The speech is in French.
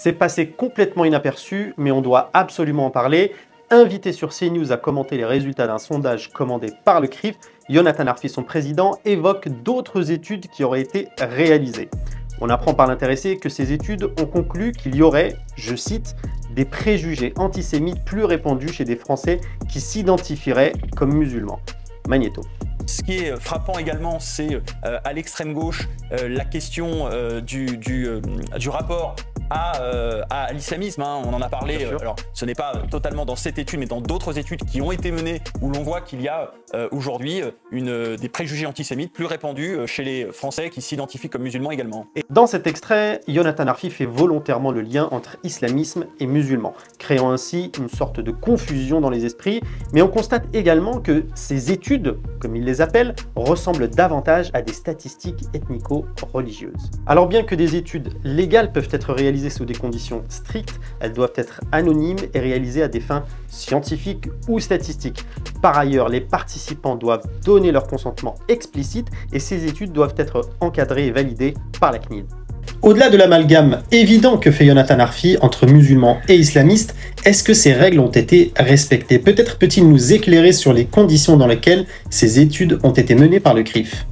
C'est passé complètement inaperçu, mais on doit absolument en parler. Invité sur CNews à commenter les résultats d'un sondage commandé par le CRIF, Jonathan Arfi, son président, évoque d'autres études qui auraient été réalisées. On apprend par l'intéressé que ces études ont conclu qu'il y aurait, je cite, des préjugés antisémites plus répandus chez des Français qui s'identifieraient comme musulmans. Magnéto. Ce qui est frappant également, c'est à l'extrême gauche la question du rapport à l'islamisme, hein. On en a parlé, alors ce n'est pas totalement dans cette étude, mais dans d'autres études qui ont été menées, où l'on voit qu'il y a aujourd'hui des préjugés antisémites plus répandus chez les Français qui s'identifient comme musulmans également. Et dans cet extrait, Jonathan Arfi fait volontairement le lien entre islamisme et musulmans, créant ainsi une sorte de confusion dans les esprits, mais on constate également que ces études, comme il les appelle, ressemblent davantage à des statistiques ethnico-religieuses. Alors bien que des études légales peuvent être réalisées sous des conditions strictes, elles doivent être anonymes et réalisées à des fins scientifiques ou statistiques. Par ailleurs, les participants doivent donner leur consentement explicite et ces études doivent être encadrées et validées par la CNIL. Au-delà de l'amalgame évident que fait Jonathan Arfi entre musulmans et islamistes, est-ce que ces règles ont été respectées? Peut-être peut-il nous éclairer sur les conditions dans lesquelles ces études ont été menées par le CRIF.